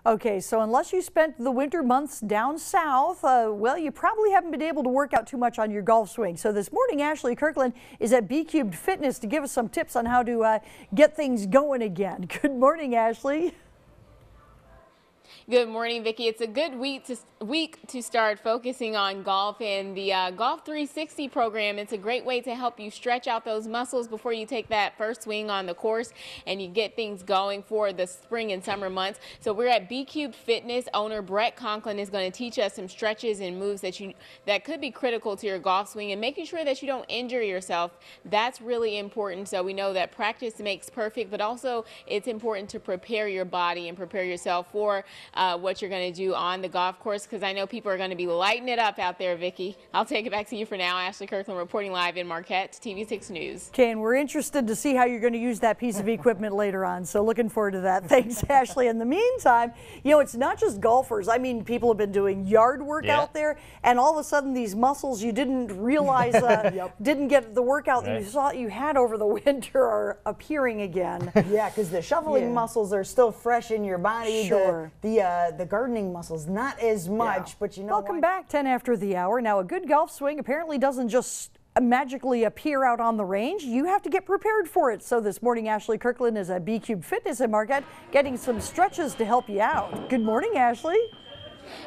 Okay, so unless you spent the winter months down south, well, you probably haven't been able to work out too much on your golf swing. So this morning, Ashley Kirkland is at B Cubed Fitness to give us some tips on how to get things going again. Good morning, Ashley. Good morning, Vicki. It's a good week to start focusing on golf, and the Golf 360 program. It's a great way to help you stretch out those muscles before you take that first swing on the course and you get things going for the spring and summer months. So we're at B Cubed Fitness. Owner Brett Conklin is going to teach us some stretches and moves that could be critical to your golf swing and making sure that you don't injure yourself. That's really important. So we know that practice makes perfect, but also it's important to prepare your body and prepare yourself for what you're going to do on the golf course, because I know people are going to be lighting it up out there, Vicki. I'll take it back to you for now. Ashley Kirkland reporting live in Marquette, TV6 News. Okay, and we're interested to see how you're going to use that piece of equipment later on, so looking forward to that. Thanks, Ashley. In the meantime, you know, it's not just golfers. I mean, people have been doing yard work out there, and all of a sudden these muscles you didn't realize didn't get the workout that you thought you had over the winter are appearing again. Yeah, because the shoveling muscles are still fresh in your body. Sure. The gardening muscles, not as much, but you know Welcome back, 10 after the hour. Now, a good golf swing apparently doesn't just magically appear out on the range. You have to get prepared for it. So this morning, Ashley Kirkland is at B Cubed Fitness in Marquette getting some stretches to help you out. Good morning, Ashley.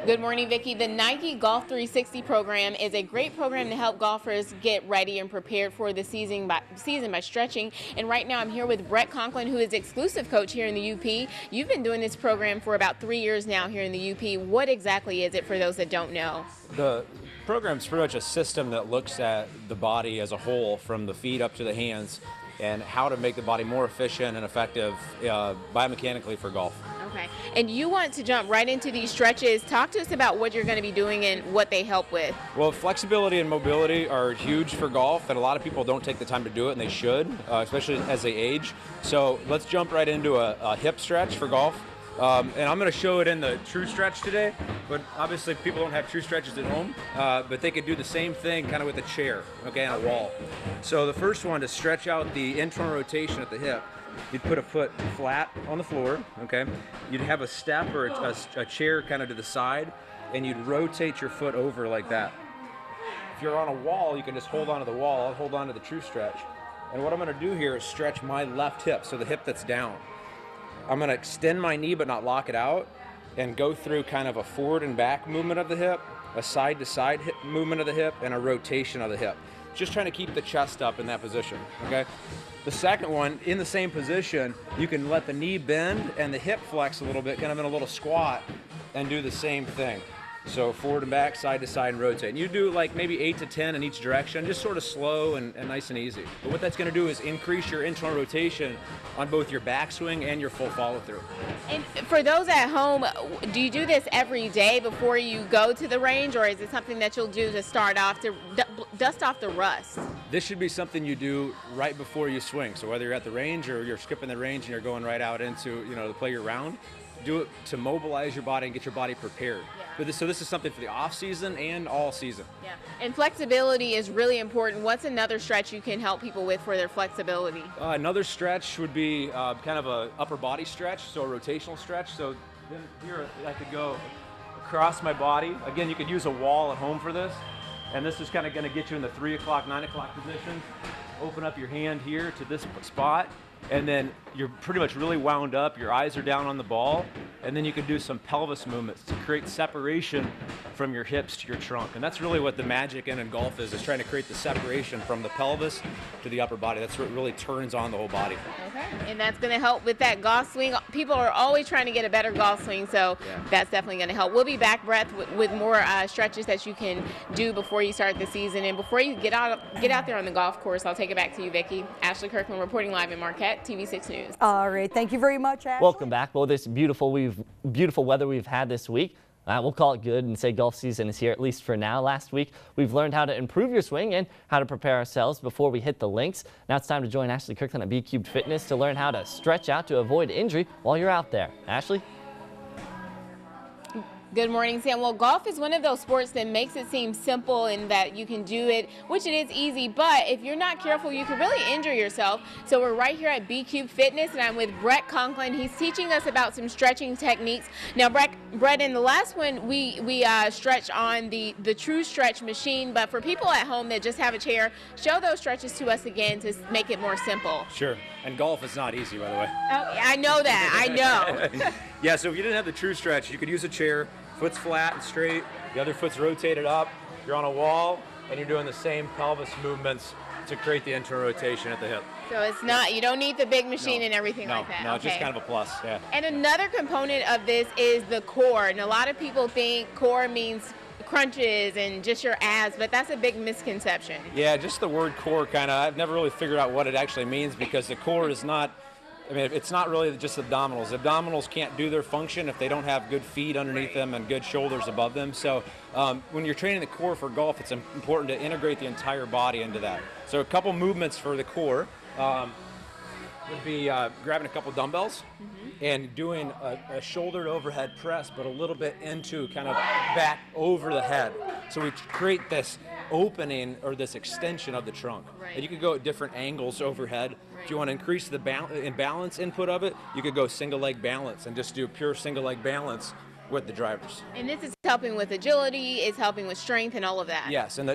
Good morning, Vicki. The Nike Golf 360 program is a great program to help golfers get ready and prepared for the season by stretching. And right now I'm here with Brett Conklin, who is exclusive coach here in the UP. You've been doing this program for about 3 years now here in the UP. What exactly is it for those that don't know? The program's pretty much a system that looks at the body as a whole, from the feet up to the hands, and how to make the body more efficient and effective biomechanically for golf. Okay, and you want to jump right into these stretches. Talk to us about what you're going to be doing and what they help with. Well, flexibility and mobility are huge for golf, and a lot of people don't take the time to do it, and they should, especially as they age. So let's jump right into a hip stretch for golf. And I'm going to show it in the true stretch today, but obviously people don't have true stretches at home, but they could do the same thing kind of with a chair, okay, on a wall. So the first one, to stretch out the internal rotation at the hip, you'd put a foot flat on the floor, okay? You'd have a step or a chair kind of to the side, and you'd rotate your foot over like that. If you're on a wall, you can just hold onto the wall. I'll hold on to the true stretch. And what I'm going to do here is stretch my left hip, so the hip that's down. I'm going to extend my knee but not lock it out, and go through kind of a forward and back movement of the hip, a side to side hip movement of the hip, and a rotation of the hip. Just trying to keep the chest up in that position, okay? The second one, in the same position, you can let the knee bend and the hip flex a little bit, kind of in a little squat, and do the same thing. So forward and back, side to side, and rotate. And you do like maybe 8 to 10 in each direction, just sort of slow and nice and easy. But what that's going to do is increase your internal rotation on both your backswing and your full follow through. And for those at home, do you do this every day before you go to the range, or is it something that you'll do to start off to dust off the rust? This should be something you do right before you swing. So whether you're at the range or you're skipping the range and you're going right out into, to play your round, do it to mobilize your body and get your body prepared. Yeah. So this is something for the off season and all season. Yeah. And flexibility is really important. What's another stretch you can help people with for their flexibility? Another stretch would be kind of a upper body stretch, so a rotational stretch. So then here I could go across my body. Again, you could use a wall at home for this. And this is kind of going to get you in the 3 o'clock, 9 o'clock position. Open up your hand here to this spot. And then you're pretty much really wound up, your eyes are down on the ball, and then you can do some pelvis movements to create separation from your hips to your trunk. And that's really what the magic in golf is trying to create the separation from the pelvis to the upper body. That's what really turns on the whole body. Okay, and that's going to help with that golf swing. People are always trying to get a better golf swing, so that's definitely going to help. We'll be back, Brett, with more stretches that you can do before you start the season. And before you get out there on the golf course, I'll take it back to you, Vicki. Ashley Kirkland reporting live in Marquette, TV6 News. All right, thank you very much, Ashley. Welcome back. Well, this beautiful weather we've had this week, we'll call it good and say golf season is here, at least for now. Last week, we've learned how to improve your swing and how to prepare ourselves before we hit the links. Now it's time to join Ashley Kirkland at B Cubed Fitness to learn how to stretch out to avoid injury while you're out there. Ashley? Good morning, Sam. Well, golf is one of those sports that makes it seem simple in that you can do it, which it is easy, but if you're not careful, you can really injure yourself. So we're right here at B-Cube Fitness, and I'm with Brett Conklin. He's teaching us about some stretching techniques. Now, Brett, in the last one, we stretched on the True Stretch machine, but for people at home that just have a chair, show those stretches to us again to make it more simple. Sure. And golf is not easy, by the way. Oh, I know that. I know. Yeah, so if you didn't have the True Stretch, you could use a chair, foot's flat and straight, the other foot's rotated up, you're on a wall, and you're doing the same pelvis movements to create the internal rotation at the hip. So it's not, you don't need the big machine and everything like that. No, it's just kind of a plus, yeah. And another component of this is the core. And a lot of people think core means crunches and just your abs, but that's a big misconception. Yeah, just the word core I've never really figured out what it actually means, because the core is not, it's not really just abdominals. Abdominals can't do their function if they don't have good feet underneath them and good shoulders above them. So when you're training the core for golf, it's important to integrate the entire body into that. So a couple movements for the core would be grabbing a couple dumbbells and doing a shouldered overhead press, but a little bit into kind of back over the head. So we create this opening or this extension of the trunk. Right. And you could go at different angles overhead. Right. If you want to increase the balance input of it, you could go single leg balance and just do pure single leg balance with the drivers. And this is helping with agility, it's helping with strength and all of that. Yes, and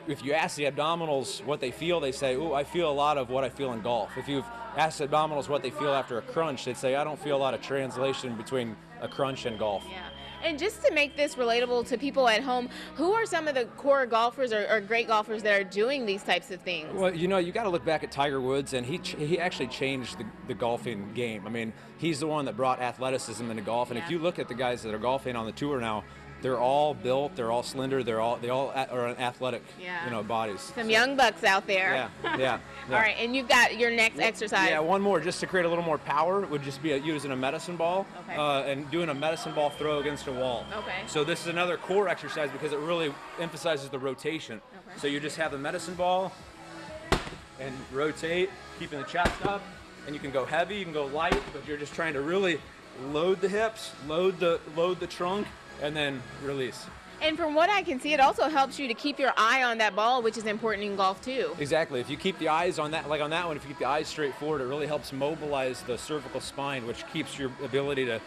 if you ask the abdominals what they feel, they say, "Ooh, I feel a lot of what I feel in golf." If you've asked the abdominals what they feel after a crunch, they'd say, "I don't feel a lot of translation between a crunch and golf." Yeah. And just to make this relatable to people at home, who are some of the core golfers or great golfers that are doing these types of things? Well, you got to look back at Tiger Woods, and he actually changed the golfing game. I mean, he's the one that brought athleticism into golf, and if you look at the guys that are golfing on the tour now, they're all built, they're all slender, they all are athletic, bodies. Some young bucks out there. Yeah. All right, and you've got your next exercise. Yeah, one more, just to create a little more power, would just be using a medicine ball and doing a medicine ball throw against a wall. Okay. So this is another core exercise because it really emphasizes the rotation. Okay. So you just have the medicine ball and rotate, keeping the chest up, and you can go heavy, you can go light, but you're just trying to really load the hips, load the trunk, and then release. And from what I can see, it also helps you to keep your eye on that ball, which is important in golf too. Exactly. If you keep the eyes on that, like on that one, if you keep the eyes straight forward, it really helps mobilize the cervical spine, which keeps your ability to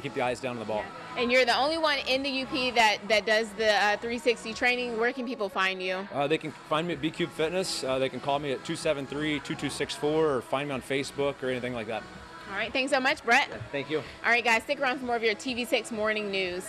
keep the eyes down on the ball. Yeah. And you're the only one in the UP that does the 360 training. Where can people find you? They can find me at B-Cube Fitness. They can call me at 273-2264 or find me on Facebook or anything like that. All right. Thanks so much, Brett. Thank you. All right, guys, stick around for more of your TV6 morning news.